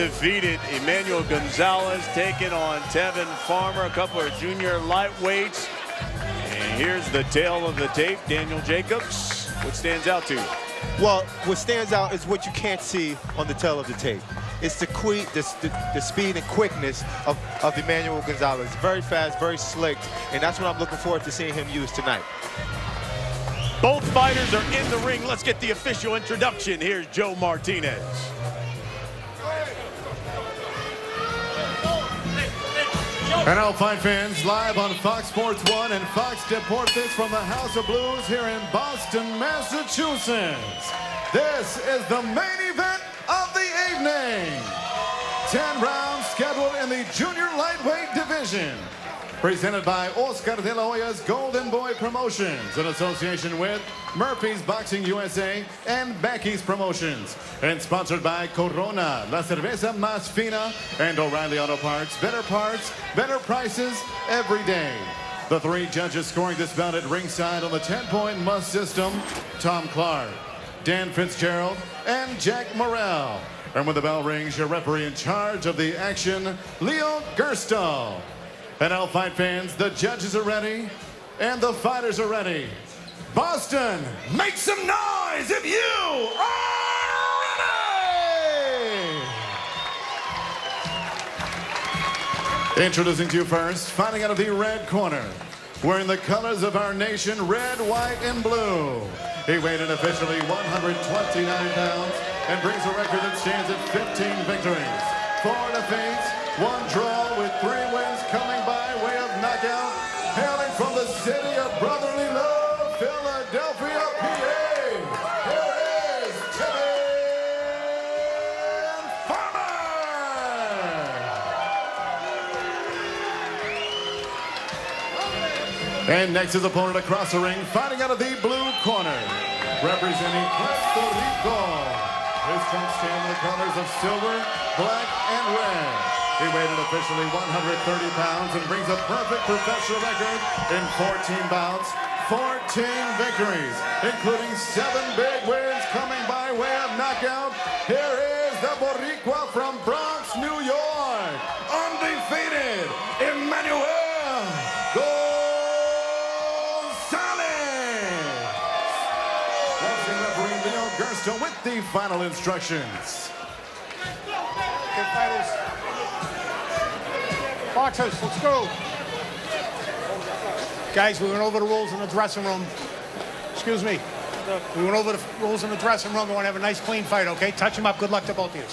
undefeated Emanuel Gonzalez taking on Tevin Farmer, a couple of junior lightweights. And here's the tale of the tape. Daniel Jacobs, what stands out to you? Well, what stands out is what you can't see on the tail of the tape. It's the speed and quickness of Emanuel Gonzalez. Very fast, very slick, and that's what I'm looking forward to seeing him use tonight. Both fighters are in the ring. Let's get the official introduction. Here's Joe Martinez. And now, fight fans, live on Fox Sports 1 and Fox Deportes from the House of Blues here in Boston, Massachusetts. This is the main event of the evening. 10 rounds scheduled in the junior lightweight division. Presented by Oscar de la Hoya's Golden Boy Promotions in association with Murphy's Boxing USA and Becky's Promotions. And sponsored by Corona, La Cerveza Más Fina, and O'Reilly Auto Parts. Better prices every day. The three judges scoring this bout at ringside on the 10-point must system: Tom Clark, Dan Fitzgerald, and Jack Morrell. And when the bell rings, your referee in charge of the action, Leo Gerstal. And now, fight fans, the judges are ready, and the fighters are ready. Boston, make some noise if you are ready! Introducing to you first, fighting out of the red corner, wearing the colors of our nation, red, white, and blue. He weighed in officially 129 pounds and brings a record that stands at 15 victories, 4 defeats, 1 draw with 3 wins coming by way of knockout, hailing from the city of brotherly love, Philadelphia, PA. Here is Tevin Farmer. And next his opponent across the ring, fighting out of the blue corner, representing Puerto Rico. His trunks stand in the colors of silver, black, and red. He weighed in officially 130 pounds and brings a perfect professional record in 14 bouts, 14 victories, including 7 big wins coming by way of knockout. Here is the Boricua from Bronx, New York, undefeated, Emanuel Gonzalez. Boxing referee Leo Gerstal with the final instructions. Okay, fighters. Boxers, let's go. Guys, we went over the rules in the dressing room. Excuse me. We went over the rules in the dressing room. We want to have a nice, clean fight, okay? Touch them up. Good luck to both of you.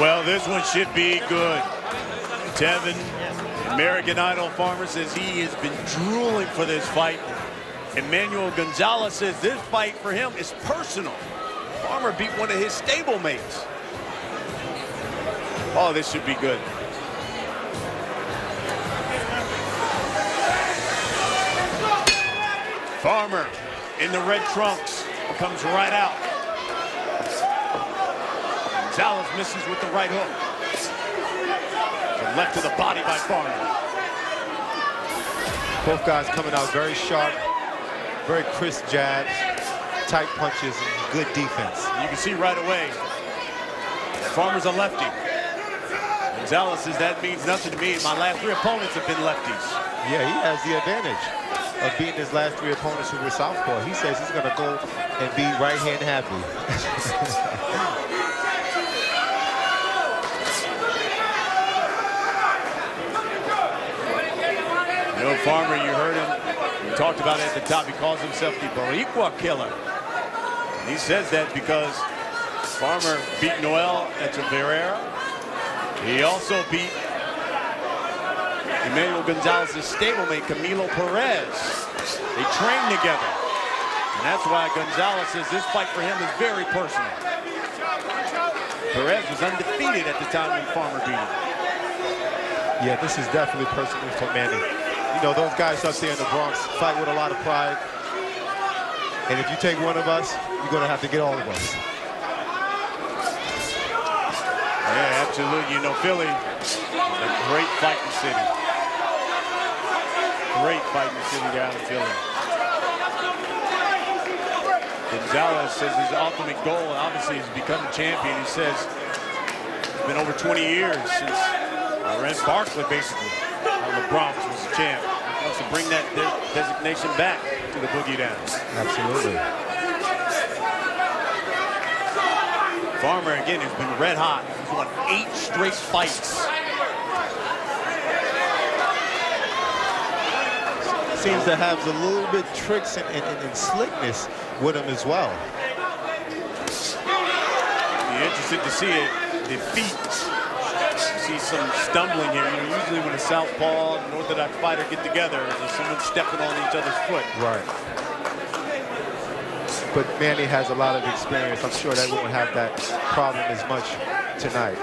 Well, this one should be good. Tevin, American Idol Farmer, says he has been drooling for this fight. Emanuel Gonzalez says this fight for him is personal. Farmer beat one of his stablemates. Oh, this should be good. Farmer in the red trunks comes right out. Gonzalez misses with the right hook. The left to the body by Farmer. Both guys coming out very sharp, very crisp jabs, tight punches, and good defense. You can see right away, Farmer's a lefty. Gonzalez says that means nothing to me. My last 3 opponents have been lefties. Yeah, he has the advantage of beating his last 3 opponents who were southpaw. He says he's going to go and be right-hand happy. You know, Farmer, you heard him. We talked about it at the top. He calls himself the Boricua Killer. And he says that because Farmer beat Noel Echeverria. He also beat Emanuel Gonzalez's stablemate, Camilo Perez. They trained together. And that's why Gonzalez says this fight for him is very personal. Perez was undefeated at the time when Farmer beat him. Yeah, this is definitely personal for Manny. You know, those guys up there in the Bronx fight with a lot of pride. And if you take one of us, you're going to have to get all of us. Yeah, absolutely. You know, Philly, a great fighting city. Great fighting city down in Philly. Gonzalez says his ultimate goal, obviously, is to become champion. He says it's been over 20 years since Red Barkley, basically, the Bronx was the champ. He wants to bring that designation back to the Boogie Down. Absolutely. Farmer, again, has been red hot. He's won 8 straight fights. Seems to have a little bit tricks and slickness with him as well. Be interested to see it. The feet. See some stumbling here. You know, usually when a southpaw and an orthodox fighter get together, there's someone stepping on each other's foot. Right. But Manny has a lot of experience. I'm sure they won't have that problem as much tonight.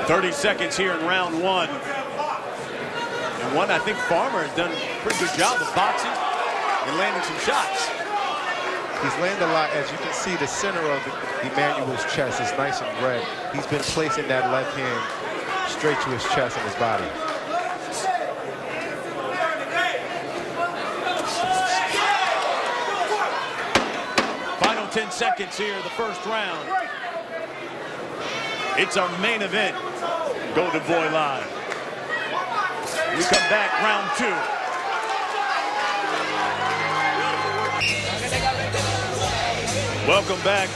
"30 seconds here in round 1. And one, I think Farmer has done a pretty good job of boxing and landing some shots. He's landed a lot. As you can see, the center of Emanuel's chest is nice and red. He's been placing that left hand straight to his chest and his body. Final 10 seconds here, the first round. It's our main event. Golden Boy Live. We come back, round 2. Welcome back.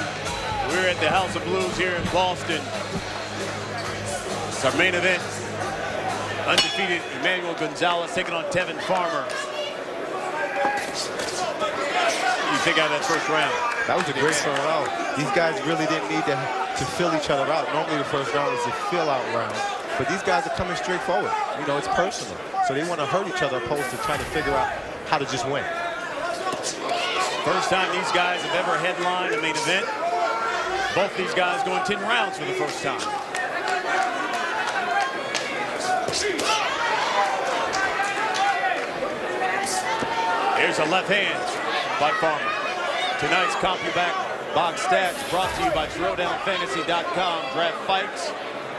We're at the House of Blues here in Boston. It's our main event. Undefeated Emanuel Gonzalez taking on Tevin Farmer. What do you think out of that first round? That was a great first round. These guys really didn't need to fill each other out. Normally the first round is a fill-out round. But these guys are coming straight forward. You know, it's personal. So they want to hurt each other opposed to trying to figure out how to just win. First time these guys have ever headlined a main event. Both these guys going 10 rounds for the first time. Here's a left hand by Farmer. Tonight's CompuBack Box Stats brought to you by ThrowdownFantasy.com. Draft fights,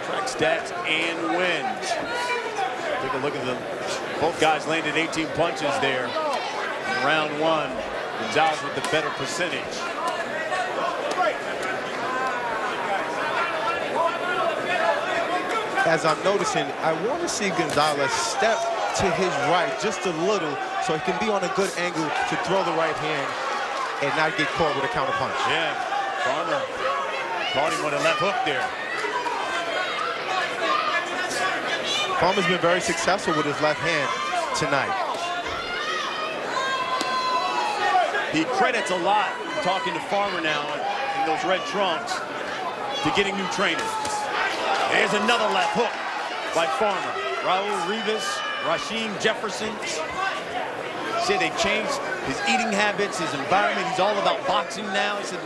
track stats, and wins. Take a look at them. Both guys landed 18 punches there in round 1. Gonzalez with the better percentage. As I'm noticing, I want to see Gonzalez step to his right just a little so he can be on a good angle to throw the right hand and not get caught with a counter punch. Yeah, Farmer caught him with a left hook there. Farmer's been very successful with his left hand tonight. He credits a lot, talking to Farmer now in those red trunks, to getting new trainers. There's another left hook by Farmer. Raul Rivas, Rasheem Jefferson. Said they changed his eating habits, his environment. He's all about boxing now. He said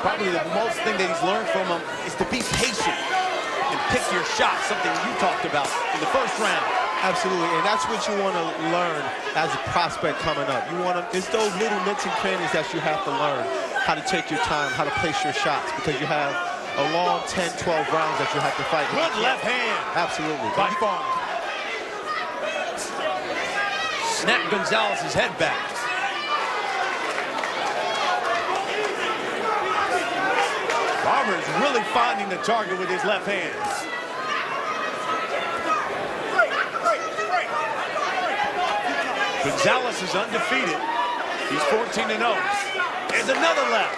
probably the most thing that he's learned from him is to be patient and pick your shots, something you talked about in the first round. Absolutely, and that's what you want to learn as a prospect coming up. You want to, it's those little nooks and crannies that you have to learn, how to take your time, how to place your shots, because you have a long 10, 12 rounds that you have to fight. Good left hand. Absolutely. By Farmer. Snap Gonzalez's head back. Farmer's really finding the target with his left hand. Gonzalez is undefeated. He's 14-0. There's another left.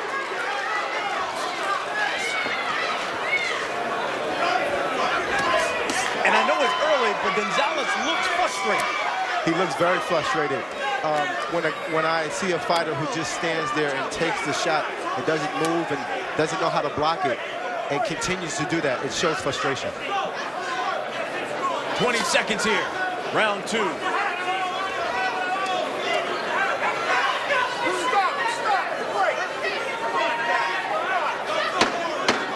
And I know it's early, but Gonzalez looks frustrated. He looks very frustrated. When I see a fighter who just stands there and takes the shot and doesn't move and doesn't know how to block it and continues to do that, it shows frustration. 20 seconds here, round 2.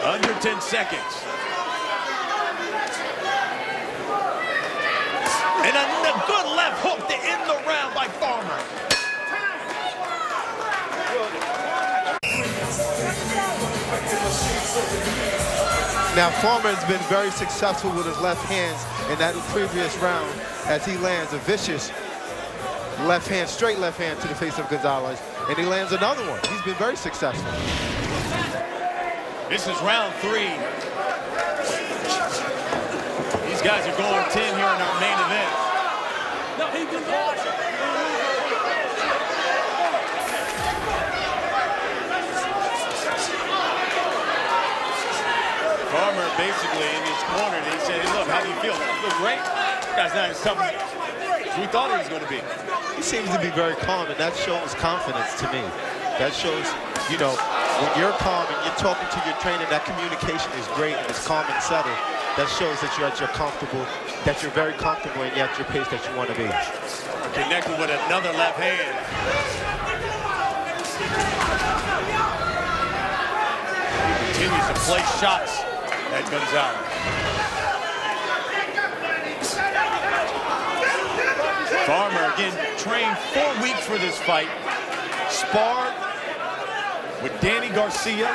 Under 10 seconds. And a good left hook to end the round by Farmer. Now, Farmer has been very successful with his left hands in that previous round. as he lands a vicious left hand, straight left hand to the face of Gonzalez, and he lands another one. He's been very successful. This is round 3. These guys are going 10 here in our main event. No, he can watch it. Farmer basically in his corner, he said, hey, look, how do you feel? I feel great. This guy's not as tough as we thought he was going to be. He seems to be very calm, and that shows confidence to me. That shows, you know, when you're calm and you're talking to your trainer, that communication is great and it's calm and settled. That shows that you're comfortable, that you're very comfortable and you're at your pace that you want to be. Connected with another left hand. He continues to place shots at Gonzalez. Farmer, again, trained 4 weeks for this fight. Sparred with Danny Garcia.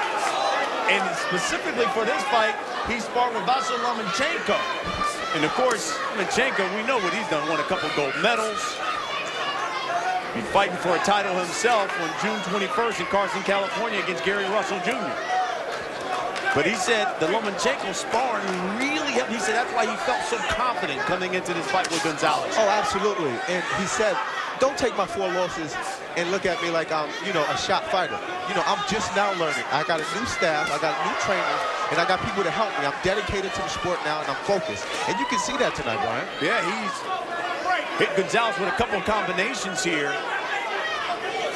And specifically for this fight, he sparred with Vasily Lomachenko. And of course, Lomachenko, we know what he's done. Won a couple gold medals. He's fighting for a title himself on June 21st in Carson, California against Gary Russell Jr. But he said the Lomachenko sparring really helped. He said that's why he felt so confident coming into this fight with Gonzalez. Oh, absolutely. And he said, don't take my 4 losses and look at me like I'm, you know, a shot fighter. You know, I'm just now learning. I got a new staff, I got new trainers, and I got people to help me. I'm dedicated to the sport now, and I'm focused. And you can see that tonight, Brian. Yeah, he's hit Gonzalez with a couple of combinations here.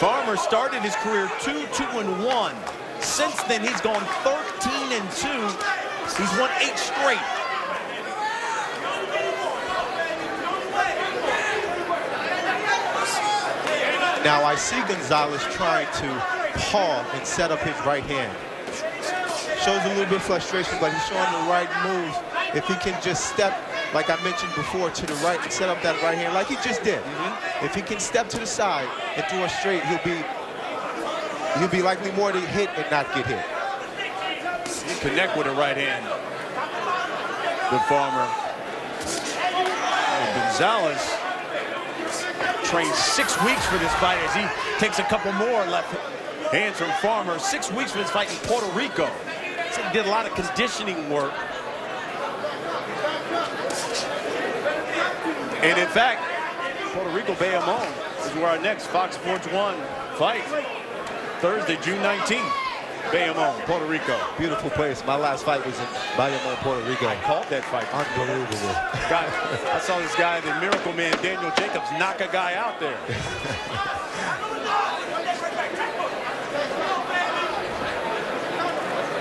Farmer started his career 2-2-1. Since then, he's gone 13-2. He's won 8 straight. Now, I see Gonzalez trying to paw and set up his right hand. Shows a little bit of frustration, but he's showing the right moves. If he can just step, like I mentioned before, to the right and set up that right hand like he just did. If he can step to the side and throw it straight, he'll be likely more to hit and not get hit. He connect with a right hand. Good Farmer. And Gonzalez trained 6 weeks for this fight as he takes a couple more left hands from Farmer. 6 weeks for this fight in Puerto Rico. So he did a lot of conditioning work. And in fact, Puerto Rico, Bayamon is where our next Fox Sports 1 fight. Thursday, June 19th, Bayamon, Puerto Rico. Beautiful place. My last fight was in Bayamon, Puerto Rico. I called that fight. Unbelievable. God, I saw this guy, the Miracle Man, Daniel Jacobs, knock a guy out there.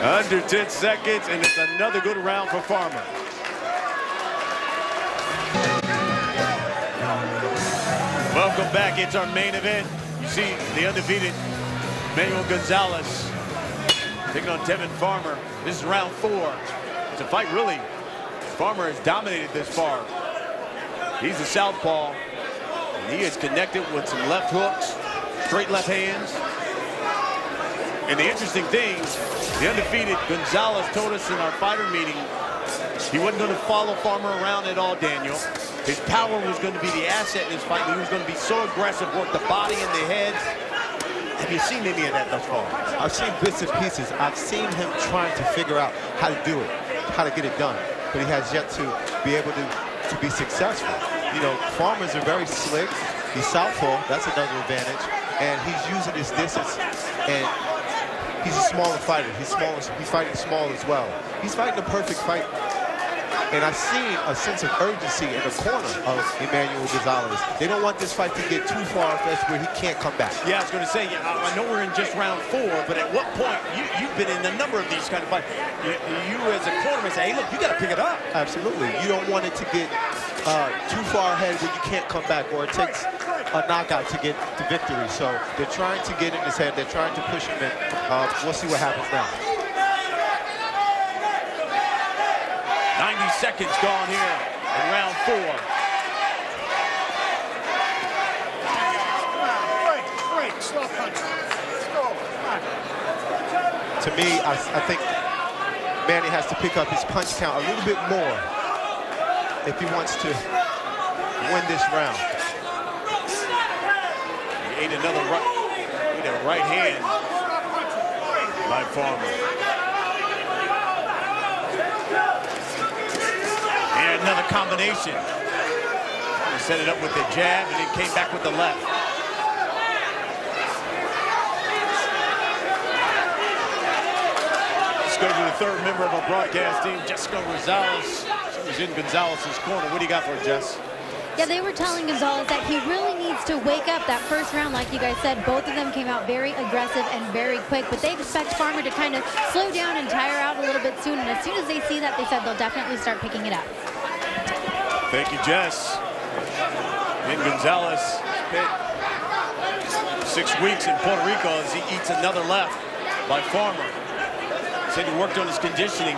Under 10 seconds, and it's another good round for Farmer. Welcome back. It's our main event. You see the undefeated Emanuel Gonzalez taking on Tevin Farmer. This is round 4. It's a fight, really. Farmer has dominated this far. He's a southpaw, and he is connected with some left hooks, straight left hands. And the interesting thing, the undefeated Gonzalez told us in our fighter meeting he wasn't going to follow Farmer around at all, Daniel. His power was going to be the asset in this fight. He was going to be so aggressive, work the body and the head. Have you seen any of that thus far? I've seen bits and pieces. I've seen him trying to figure out how to do it, how to get it done. But he has yet to be able to be successful. You know, Farmers are very slick. He's southpaw. That's another advantage. And he's using his distance. And he's a smaller fighter. He's fighting small as well. He's fighting the perfect fight. And I've seen a sense of urgency in the corner of Emanuel Gonzalez. They don't want this fight to get too far fetched where he can't come back. Yeah, I was going to say, I know we're in just round 4, but at what point, you've been in a number of these kind of fights. You as a cornerman say, hey, look, you got to pick it up. Absolutely. You don't want it to get too far ahead where you can't come back, or it takes a knockout to get the victory. So they're trying to get in his head. They're trying to push him in. We'll see what happens now. 90 seconds gone here in round 4. Break, slow punch. Let's go. To me, I think Manny has to pick up his punch count a little bit more if he wants to win this round. He ate another right hand by Farmer. And another combination. He set it up with the jab and then came back with the left. Let's go to the third member of our broadcast team, Jessica Gonzalez. She's in Gonzalez's corner. What do you got for her, Jess? Yeah, they were telling Gonzalez that he really needs to wake up. That first round, like you guys said, both of them came out very aggressive and very quick, but they expect Farmer to kind of slow down and tire out a little bit soon, and as soon as they see that, they said they'll definitely start picking it up. Thank you, Jess. And Gonzalez spent 6 weeks in Puerto Rico as he eats another left by Farmer. Said he worked on his conditioning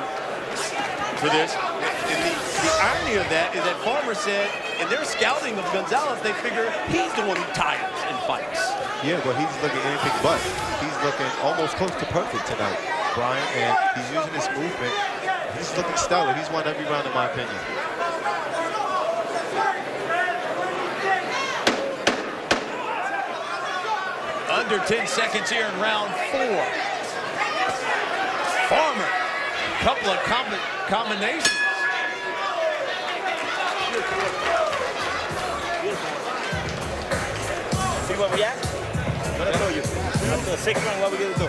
for this. And the irony of that is that Farmer said, in their scouting of Gonzalez, they figure he's the one who tires in fights. Yeah, but he's looking anything but. He's looking almost close to perfect tonight, Brian, and he's using his movement. He's looking stellar. He's won every round, in my opinion. Under 10 seconds here in round 4. Farmer, a couple of combinations. See where we at? What I told you. After the 6th round, what we gonna do?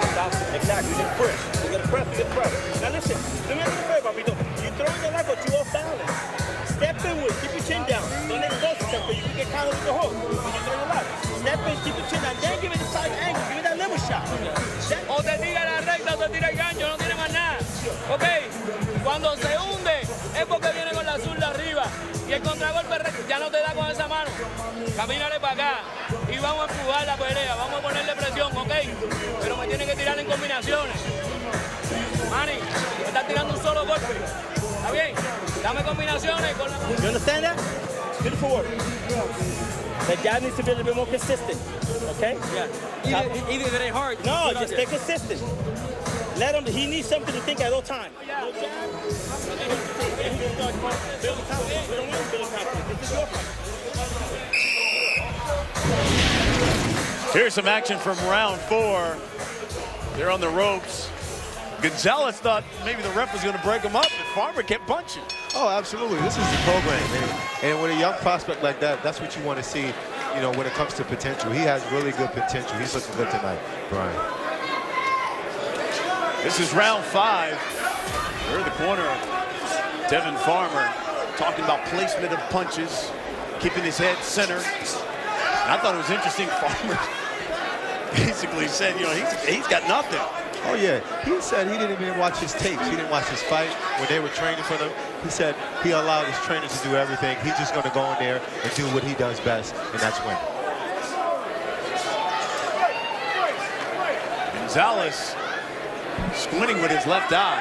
Stop. Exactly. We get press. We get press. We get press. Now listen. Let me ask you a favor, Papito. You throw your left, but you off balance. Step in with. Keep your chin down. Don't let it go step in. You can get caught with the hook. When you throw your left. Step in, keep your chin down. Then give it a side angle. Give it that little shot. O te tira la recta o te tira el gancho, no tiene más nada. Ok, cuando se hunde es porque viene con la zurda arriba y el contragolpe ya no te da con esa mano. Camínale para acá y vamos a empujar la pelea, vamos a ponerle presión, ok, pero me tiene que tirar en combinaciones. Manny, me estás tirando un solo golpe. ¿Está bien? Dame combinaciones con la... You understand that? Beautiful work. The jab needs to be a little bit more consistent. Okay? Yeah. Even if it ain't hard. No, just stay consistent. Let him, he needs something to think at all times. Yeah. No jab. Build confidence. We don't want to build confidence. This is your fight. Here's some action from round 4. They're on the ropes. Gonzalez thought maybe the ref was going to break him up, but Farmer kept punching. Oh, absolutely. This is the program, and with a young prospect like that, that's what you want to see, you know, when it comes to potential. He has really good potential. He's looking good tonight, Brian. This is round 5. They're in the corner. Tevin Farmer talking about placement of punches, keeping his head center. And I thought it was interesting. Farmer basically said, you know, he's got nothing. Oh, yeah. He said he didn't even watch his tapes. He didn't watch his fight when they were training for him. He said he allowed his trainer to do everything. He's just going to go in there and do what he does best, and that's win. Gonzalez squinting with his left eye.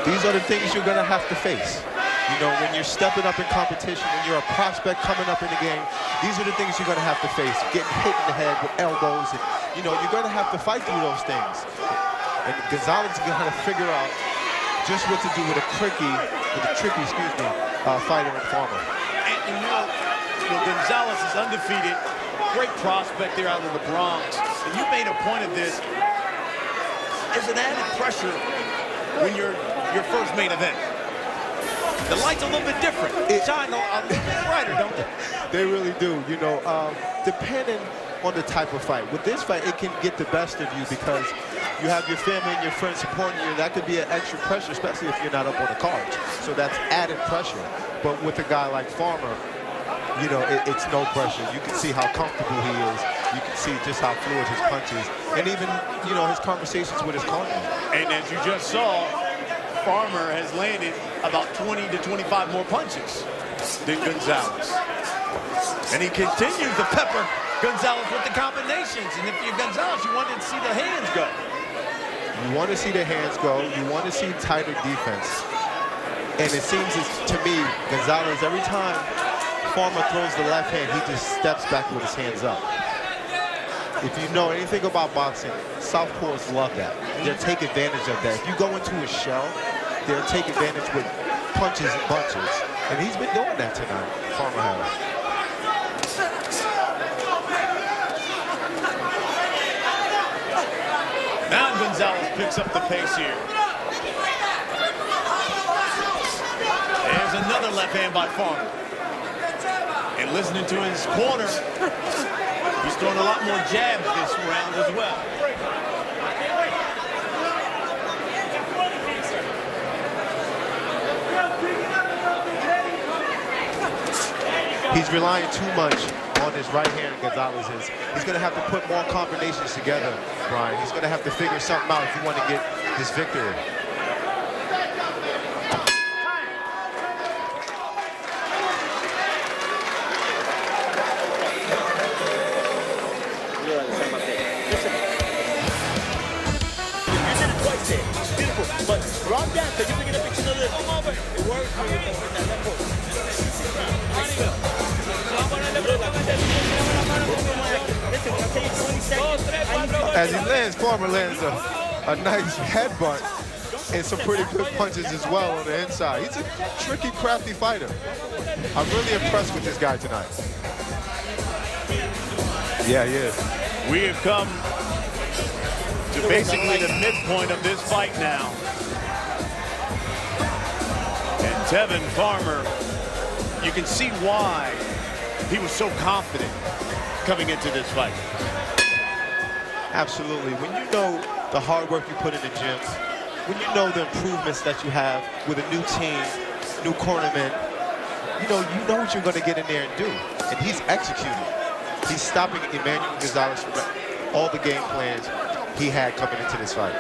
These are the things you're going to have to face. You know, when you're stepping up in competition, when you're a prospect coming up in the game, these are the things you're going to have to face. Getting hit in the head with elbows, and, you know, you're going to have to fight through those things. And Gonzalez is going to have to figure out just what to do with a tricky fighter in Farmer. And you know, Gonzalez is undefeated. Great prospect there out of the Bronx. And you made a point of this. There's an added pressure when you're your first main event. The lights a little bit different. It shine a little bit brighter, don't they? They really do. You know, depending on the type of fight. With this fight, it can get the best of you because you have your family and your friends supporting you. That could be an extra pressure, especially if you're not up on the cards. So that's added pressure. But with a guy like Farmer, you know, it's no pressure. You can see how comfortable he is. You can see just how fluid his punches, and even, you know, his conversations with his corner. And as you just saw, Farmer has landed about 20 to 25 more punches than Gonzalez. And he continues to pepper Gonzalez with the combinations. And if you're Gonzalez, you wanted to see the hands go. You want to see the hands go. You want to see tighter defense. And it seems to me, Gonzalez, every time Farmer throws the left hand, he just steps back with his hands up. If you know anything about boxing, southpaws love that. They'll take advantage of that. If you go into a shell, they'll take advantage with punches and bunches. And he's been doing that tonight, Farmer has. Now Gonzalez picks up the pace here. There's another left hand by Farmer. And listening to his corner, he's throwing a lot more jabs this round as well. He's relying too much on his right hand, Gonzalez is. He's going to have to put more combinations together, Brian. He's going to have to figure something out if you want to get this victory. But drop down, because you pick it up each other. It works when you're in that left hook. As he lands, Farmer lands a nice headbutt and some pretty good punches as well on the inside. He's a tricky, crafty fighter. I'm really impressed with this guy tonight. Yeah, he is. We have come to basically the midpoint of this fight now. And Tevin Farmer, you can see why he was so confident coming into this fight. Absolutely. When you know the hard work you put in the gym, when you know the improvements that you have with a new team, new cornerman, you know what you're going to get in there and do. And he's executing. He's stopping Emanuel Gonzalez from all the game plans he had coming into this fight.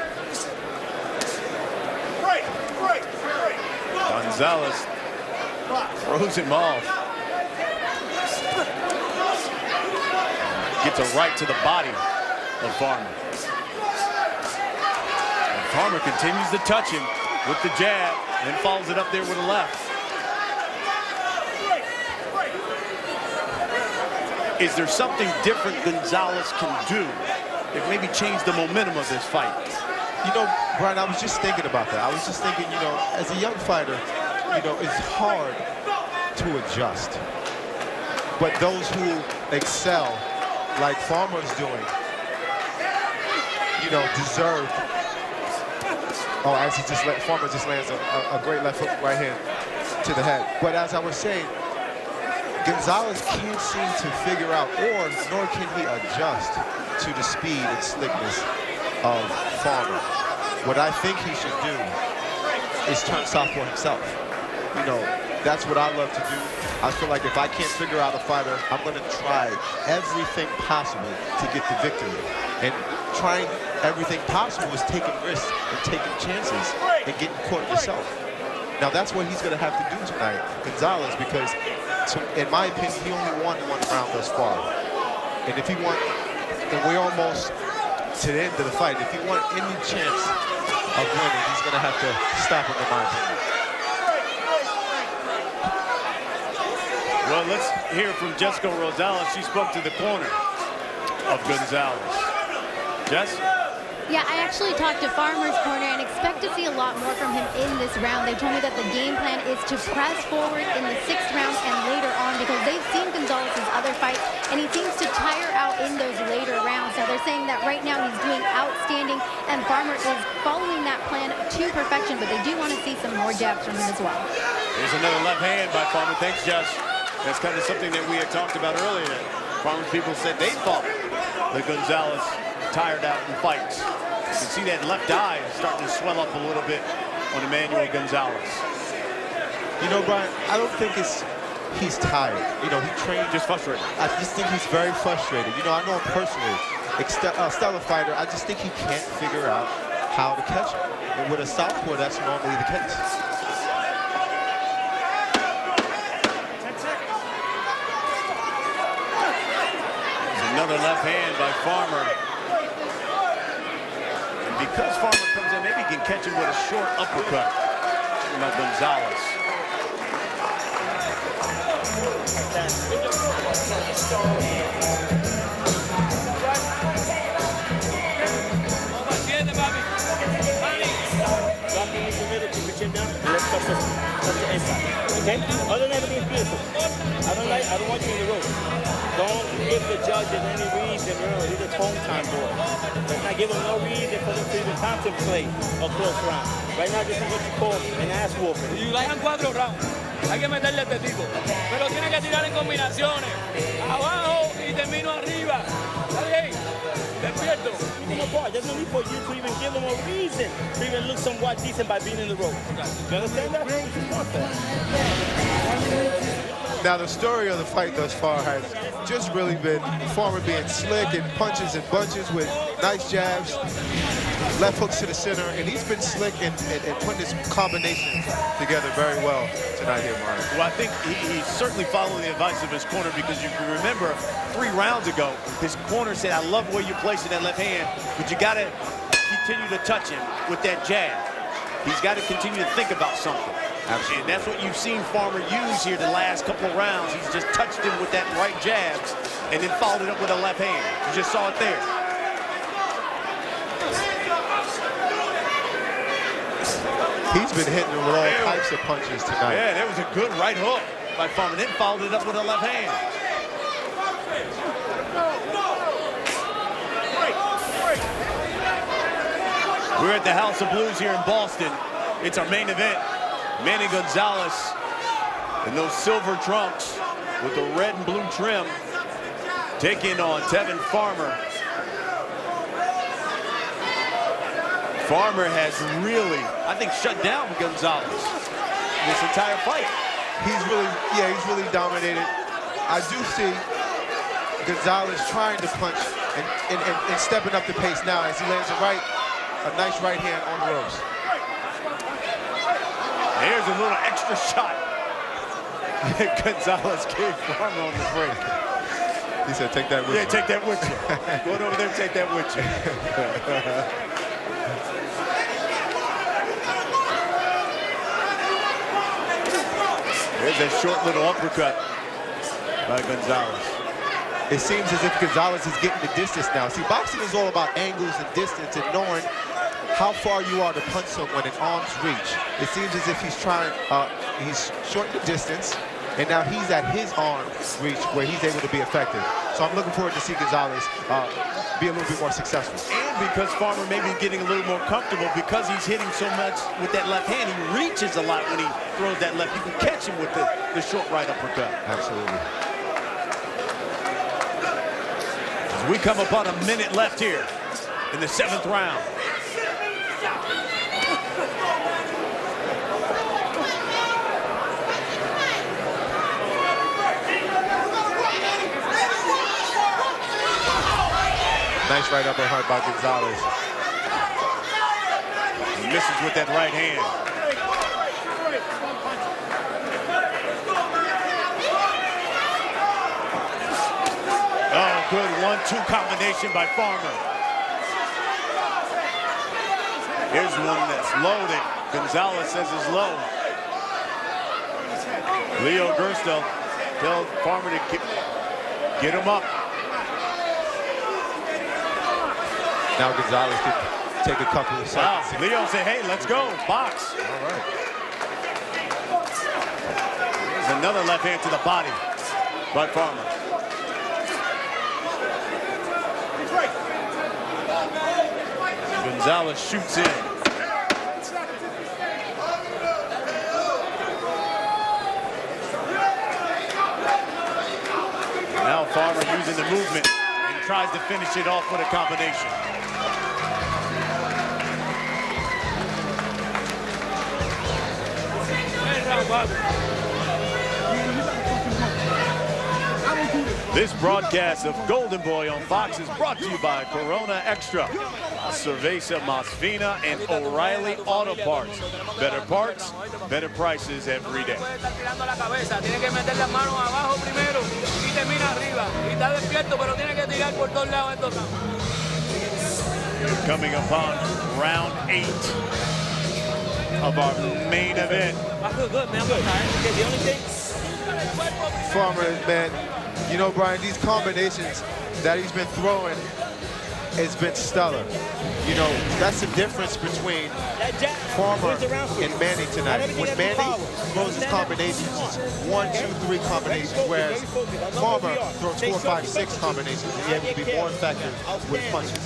Gonzalez throws him off. Gets a right to the body of Farmer. And Farmer continues to touch him with the jab and follows it up there with a left. Is there something different Gonzalez can do that maybe change the momentum of this fight? You know, Brian, I was just thinking about that. I was just thinking, as a young fighter, it's hard to adjust. But those who excel, like Farmer's doing, deserve. Oh, as Farmer just lands a great left hook right hand to the head. But as I was saying, Gonzalez can't seem to figure out, nor can he adjust to the speed and slickness of Farmer. What I think he should do is turn southpaw himself. That's what I love to do. I feel like if I can't figure out a fighter, I'm going to try everything possible to get the victory. And trying everything possible is taking risks and taking chances and getting caught yourself. Now that's what he's going to have to do tonight, Gonzalez, because in my opinion, he only won one round thus far. And if he won, and we're almost to the end of the fight, if he wants any chance of winning, he's going to have to stop him, in my opinion. Well, let's hear from Jessica Rosales. She spoke to the corner of Gonzalez. Jess? Yeah, I actually talked to Farmer's corner and expect to see a lot more from him in this round. They told me that the game plan is to press forward in the 6th round and later on because they've seen Gonzalez's other fights and he seems to tire out in those later rounds. So they're saying that right now he's doing outstanding and Farmer is following that plan to perfection, but they do want to see some more jabs from him as well. There's another left hand by Farmer. Thanks, Jess. That's kind of something that we had talked about earlier. That Farmer's people said they thought that Gonzalez tired out in fights. You can see that left eye is starting to swell up a little bit on Emanuel Gonzalez. Brian, I don't think he's tired. He trained. Just frustrated. I just think he's very frustrated. I know him personally. Stellar fighter, I just think he can't figure out how to catch him. And with a southpaw, that's normally the case. Another left hand by Farmer. And because Farmer comes in, maybe he can catch him with a short uppercut by Gonzalez. chin down, and let's touch the inside. Okay? Other than everything's beautiful. I don't want you in the rope. Don't give the judges any reason, he's a tone time boy. Let's not give him no reason for them to even contemplate a close round. Right now, this is what you call an ass whooping. Y le dan 4 rounds. Hay que meterle a este tipo. Pero tiene que tirar en combinaciones. Abajo y termino arriba. ¿Está bien? Despierto. There's no need for you to even give him a reason to even look somewhat decent by being in the rope. You understand that? Now, the story of the fight thus far has just really been Farmer being slick and punches and bunches with nice jabs, left hooks to the center, and he's been slick and putting his combinations together very well tonight here, Mario. Well, I think he's certainly following the advice of his corner, because you can remember 3 rounds ago, his corner said, I love the way you're placing that left hand, but you got to continue to touch him with that jab. He's got to continue to think about something. Absolutely. And that's what you've seen Farmer use here the last couple of rounds. He's just touched him with that right jabs and then followed it up with a left hand. You just saw it there. He's been hitting him with all types of punches tonight. Yeah, that was a good right hook by Farmer, then followed it up with a left hand. We're at the House of Blues here in Boston. It's our main event. Manny Gonzalez in those silver trunks with the red and blue trim, taking on Tevin Farmer. Farmer has really, I think, shut down Gonzalez this entire fight. He's really dominated. I do see Gonzalez trying to punch and stepping up the pace now as he lands a nice right hand on the ropes. Here's a little extra shot. Gonzalez gave Farmer on the break. He said, take that with you. Yeah, take that with you. Go over there and take that with you. There's a short little uppercut by Gonzalez. It seems as if Gonzalez is getting the distance now. See, boxing is all about angles and distance and knowing how far you are to punch someone in arm's reach. It seems as if he's shortened the distance, and now he's at his arm's reach where he's able to be effective. So I'm looking forward to see Gonzalez be a little bit more successful. And because Farmer may be getting a little more comfortable because he's hitting so much with that left hand, he reaches a lot when he throws that left. You can catch him with the short right uppercut. Absolutely. As we come upon a minute left here in the 7th round. Nice right uppercut by Gonzalez. He misses with that right hand. Oh, good 1-2 combination by Farmer. Here's one that's low that Gonzalez says is low. Leo Gerstel tells Farmer to get him up. Now Gonzalez can take a couple of seconds. Wow. Leo said, hey, let's go, box. All right. There's another left hand to the body by Farmer. Gonzalez shoots in. Now Farmer using the movement and tries to finish it off with a combination. This broadcast of Golden Boy on Fox is brought to you by Corona Extra, Cerveza Más Fina, and O'Reilly Auto Parts. Better parts, better prices every day. Tiene que meter las manos abajo primero y termina arriba. Y está despierto, pero tiene que tirar por todos lados estos rounds. Coming upon round 8 of our main event. I feel good, man. I'm good. Okay, the only thing. Farmer, man, you know, Brian, these combinations that he's been throwing has been stellar. You know, that's the difference between Farmer and Manny tonight. When Manny throws his combinations, it's 1, 2, 3 combinations, whereas Farmer throws 4, 5, 6 combinations, and he's able to be more effective with punches.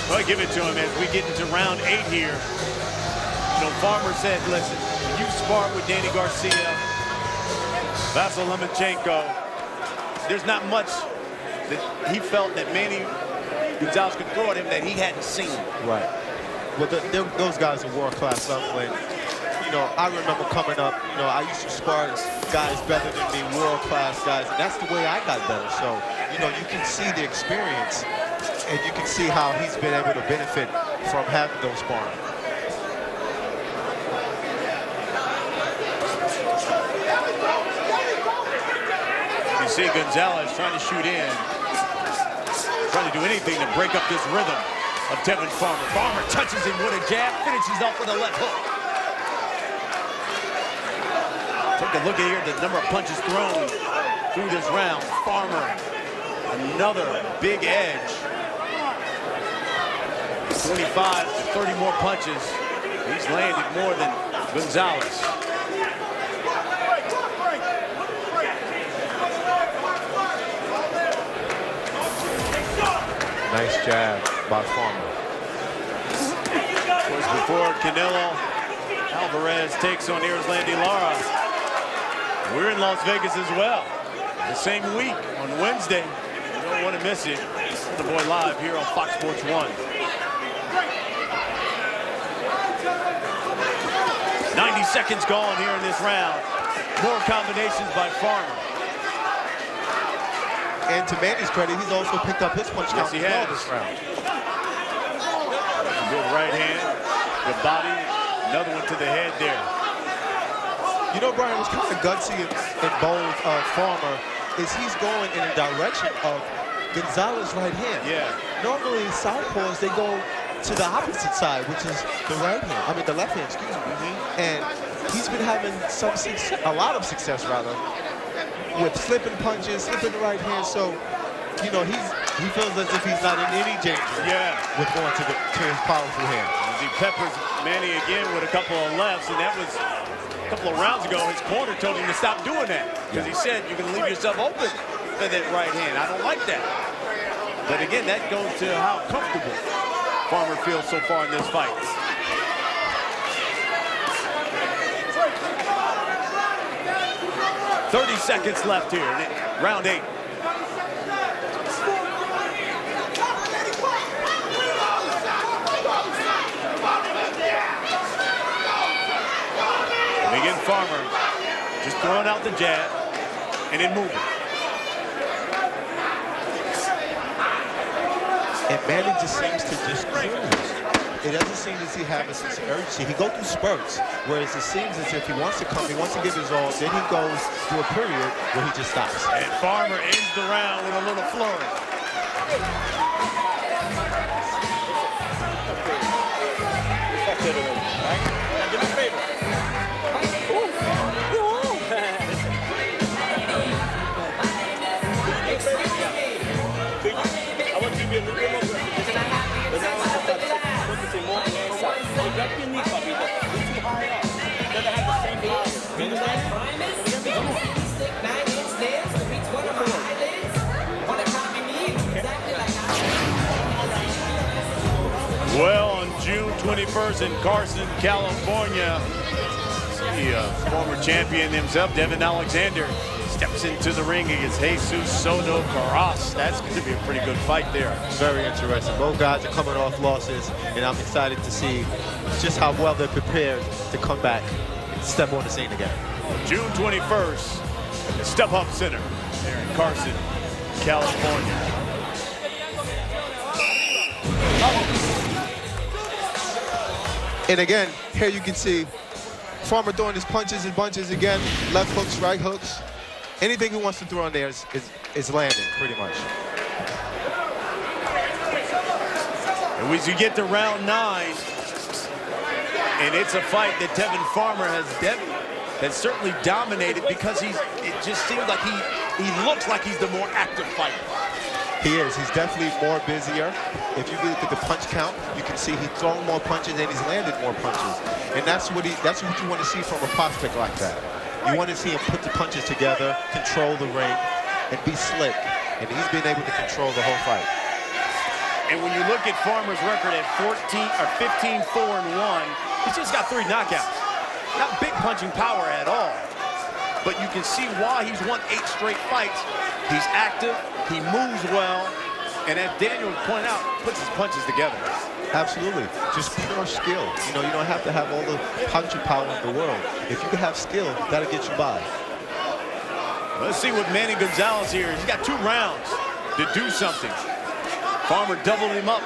Well, give it to him as we get into round 8 here. You know, Farmer said, listen, when you sparred with Danny Garcia, Vasyl Lomachenko, there's not much that he felt that Manny Gonzalez could throw at him that he hadn't seen. Right. Well, those guys are world-class level. And, you know, I remember coming up, you know, I used to spar guys better than me, world-class guys, and that's the way I got better. So, you know, you can see the experience, and you can see how he's been able to benefit from having those sparring. You see Gonzalez trying to shoot in, trying to do anything to break up this rhythm of Tevin Farmer. Farmer touches him with a jab, finishes off with a left hook. Take a look at here, the number of punches thrown through this round. Farmer, another big edge. 25 to 30 more punches. He's landed more than Gonzalez. Nice jab by Farmer. Of course, before Canelo Alvarez takes on Erislandy Lara, we're in Las Vegas as well. The same week on Wednesday. You don't want to miss it. The boy live here on Fox Sports 1. 90 seconds gone here in this round. More combinations by Farmer. And to Manny's credit, he's also picked up his punch count Yes, he has. this round. Good right hand, good body, another one to the head there. You know, Brian, what's kind of gutsy and bold of Farmer is he's going in a direction of Gonzalez's right hand. Yeah. Normally, southpaws, they go to the opposite side, which is the right hand. I mean, the left hand, excuse me. And he's been having some success, a lot of success, rather, with slipping punches, slipping the right hand. So, you know, he feels as if he's not in any danger with going to his powerful hand. As he peppers Manny again with a couple of lefts, and that was a couple of rounds ago. His corner told him to stop doing that because he said you can leave yourself open for that right hand. I don't like that. But again, that goes to how comfortable Farmer feels so far in this fight. .30 seconds left here in round 8. And again, Farmer just throwing out the jab and then moving. And Manny just seems to just cruise. It doesn't seem as if he has a sense of urgency. He goes through spurts, whereas it seems as if he wants to come, he wants to give his all, then he goes through a period where he just stops. And Farmer ends the round with a little flurry. Now do me a favor. I want you to be a little bit more aggressive. But now I want to start focusing more on the inside. So drop your knee, papito. You're too high up. You gotta have the same power. You understand? Come on. Well, on June 21st in Carson, California, the former champion himself, Devin Alexander, steps into the ring against Jesus Soto Carras. That's going to be a pretty good fight there. Very interesting. Both guys are coming off losses, and I'm excited to see just how well they're prepared to come back and step on the scene again. June 21st at the Step Up Center there in Carson, California. And again, here you can see Farmer throwing his punches and bunches again, left hooks, right hooks. Anything he wants to throw in there is landing, pretty much. And as you get to round 9, and it's a fight that Tevin Farmer has certainly dominated because it just seems like he looks like he's the more active fighter. He is. He's definitely more busier. If you look at the punch count, you can see he's thrown more punches and he's landed more punches. And that's what you want to see from a prospect like that. You want to see him put the punches together, control the ring, and be slick. And he's been able to control the whole fight. And when you look at Farmer's record at 15-4-1, he's just got 3 knockouts. Not big punching power at all. But you can see why he's won 8 straight fights. He's active, he moves well, and as Daniel pointed out, puts his punches together. Absolutely. Just pure skill. You know, you don't have to have all the punching power in the world. If you can have skill, that'll get you by. Let's see what Manny Gonzalez here. He's got 2 rounds to do something. Farmer doubled him up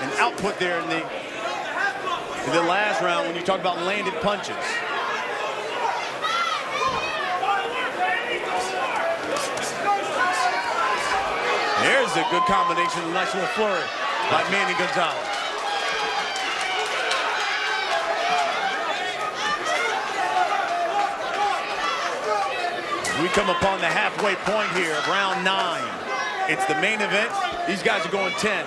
and output there in the last round when you talk about landed punches. There's a good combination, a nice little flurry by Manny Gonzalez. We come upon the halfway point here of round 9. It's the main event. These guys are going 10.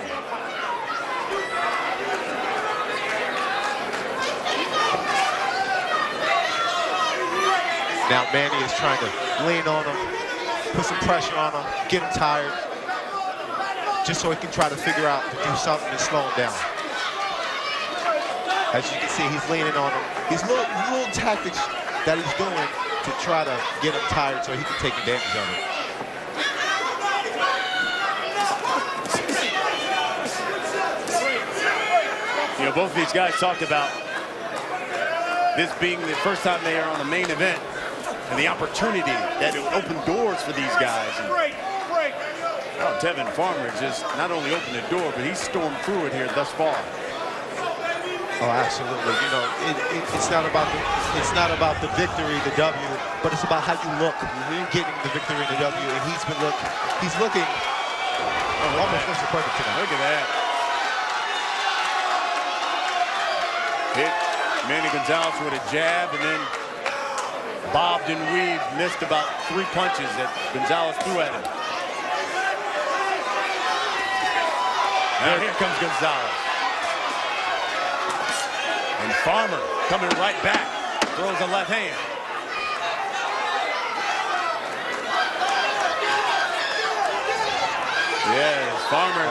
Now Manny is trying to lean on him, put some pressure on him, get him tired, just so he can try to figure out to do something to slow him down. As you can see, he's leaning on him. These little tactics that he's doing to try to get him tired so he can take advantage of it. You know, both of these guys talked about this being the first time they are on the main event and the opportunity that it would open doors for these guys. And, oh, Tevin Farmer just not only opened the door, but he's stormed through it here thus far. Oh, absolutely. You know, it's not about the victory, the W, but it's about how you look getting the victory and the W. And he's looking almost close to perfect tonight. Look at that. Hit Manny Gonzalez with a jab and then bobbed and weaved, missed about 3 punches that Gonzalez threw at him. Now here comes Gonzalez. And Farmer coming right back, throws a left hand. Yes, Farmer,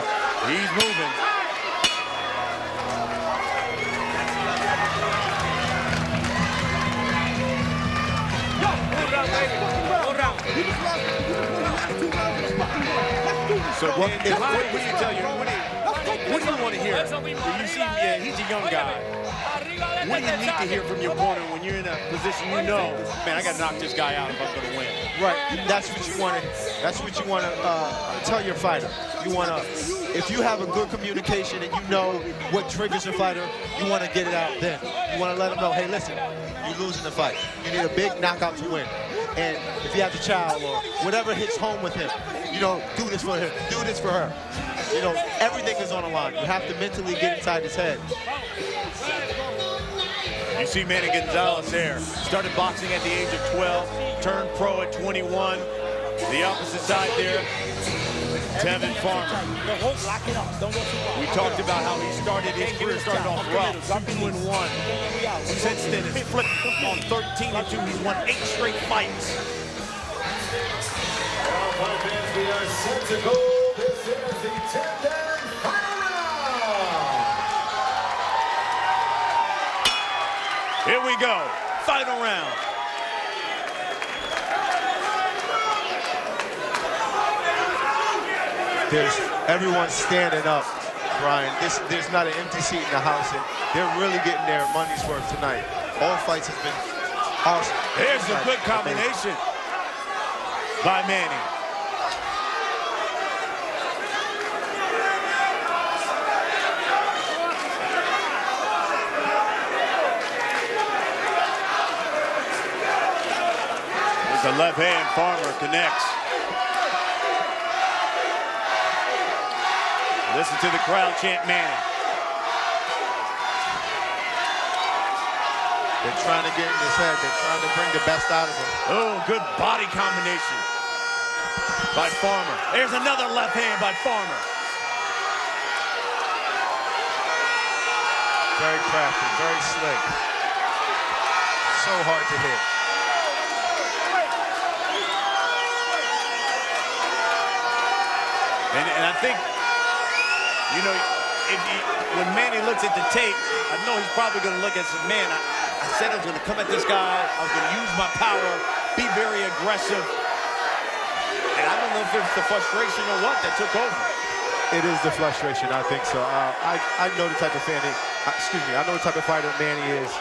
he's moving. So what do you tell you? What do you want to hear? You see, yeah, he's a young guy. What do you need to hear from your opponent when you're in a position you know, man, I got to knock this guy out if I'm going to win? Right. That's what you want to. That's what you want to tell your fighter. You want to, if you have a good communication and you know what triggers your fighter, you want to get it out then. You want to let him know, hey, listen, you're losing the fight. You need a big knockout to win. And if you have a child or whatever hits home with him, you know, do this for him, do this for her. You know, everything is on the line. You have to mentally get inside his head. You see Manny Gonzalez there. Started boxing at the age of 12, turned pro at 21. The opposite side there, Tevin Farmer. We talked about how he started his career, started off rough, 2-1. Since then, it's flipped on 13-2. He's won 8 straight fights. We are set to go. This is the 10th and final round. Here we go, final round. Everyone's standing up, Brian. There's not an empty seat in the house, and they're really getting their money's worth tonight. All fights has been awesome. There's a good combination by Manny. The left hand, Farmer connects. Listen to the crowd chant Manny. They're trying to get in his head. They're trying to bring the best out of him. Oh, good body combination. by Farmer. There's another left hand by Farmer. Very crafty, very slick. So hard to hit. And I think, you know, when Manny looks at the tape, I know he's probably going to look at some, man, I said I was going to come at this guy. I was going to use my power, be very aggressive. And I don't know if it's the frustration or what that took over. It is the frustration, I think so. I know the type of fan, I know the type of fighter Manny is.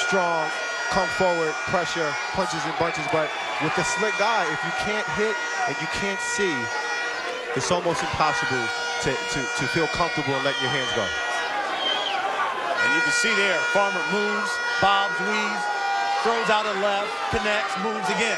Strong, come forward, pressure, punches and bunches, but with the slick guy, if you can't hit and you can't see, it's almost impossible to feel comfortable and letting your hands go. And you can see there, Farmer moves, bobs, weaves, throws out a left, connects, moves again.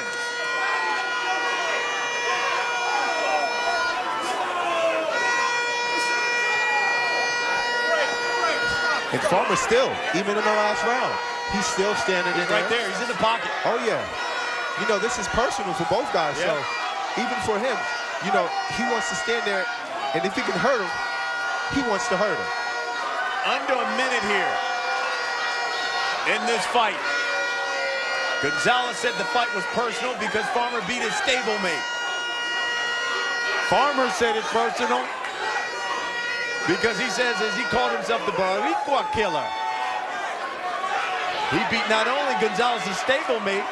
And Farmer still, even in the last round, he's still standing in right there. He's in the pocket. Oh, yeah. You know, this is personal for both guys, yeah. So even for him, you know, he wants to stand there, and if he can hurt him, he wants to hurt him. Under a minute here in this fight. Gonzalez said the fight was personal because Farmer beat his stablemate. Farmer said it's personal because he says, as he called himself, the Boricua killer. He beat not only Gonzalez's stablemate,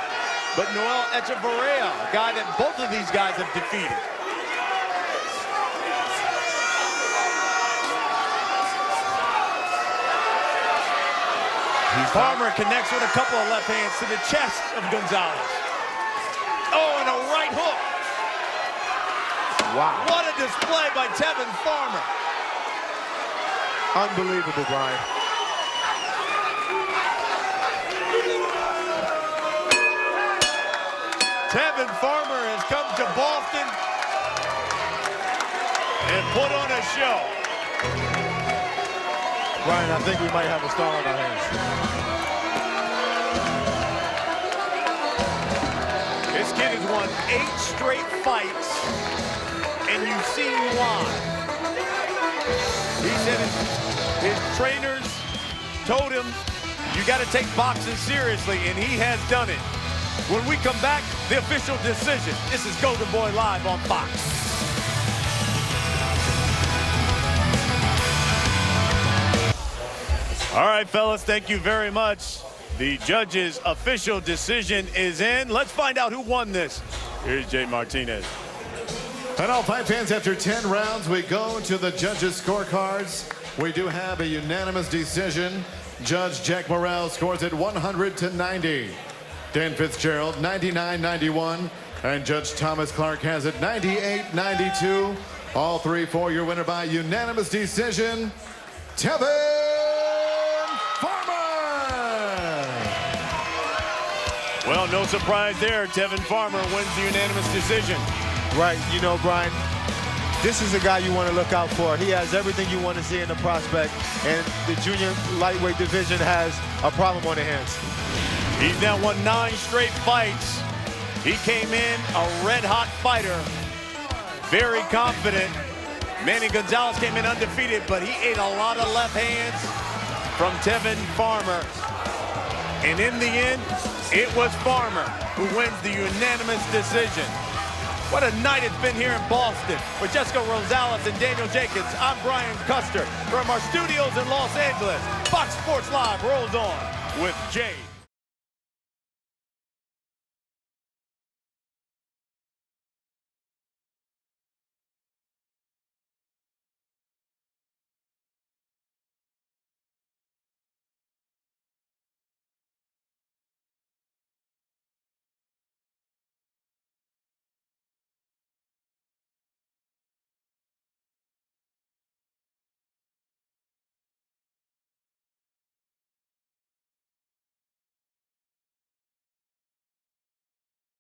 but Noel Echevarria, a guy that both of these guys have defeated. Farmer connects with a couple of left hands to the chest of Gonzalez. Oh, and a right hook. Wow. What a display by Tevin Farmer. Unbelievable, Brian. Tevin Farmer has come to Boston and put on a show. Brian, I think we might have a star on our hands. This kid has won 8 straight fights, and you've seen why. He said his trainers told him, you got to take boxing seriously, and he has done it. When we come back, the official decision. This is Golden Boy Live on Fox. All right, fellas, thank you very much. The judge's official decision is in. Let's find out who won this. Here's Jay Martinez. And all fight fans, after 10 rounds, we go to the judges' scorecards. We do have a unanimous decision. Judge Jack Morrell scores it 100-90. Dan Fitzgerald, 99-91. And Judge Thomas Clark has it 98-92. All three for your winner by unanimous decision, Tevin Farmer. Well, no surprise there. Tevin Farmer wins the unanimous decision. Right, you know, Brian, this is a guy you want to look out for. He has everything you want to see in the prospect, and the junior lightweight division has a problem on their hands. He's now won 9 straight fights. He came in a red-hot fighter, very confident. Manny Gonzalez came in undefeated, but he ate a lot of left hands from Tevin Farmer. And in the end, it was Farmer who wins the unanimous decision. What a night it's been here in Boston. With Jessica Gonzalez and Daniel Jenkins, I'm Brian Custer. From our studios in Los Angeles, Fox Sports Live rolls on with Jay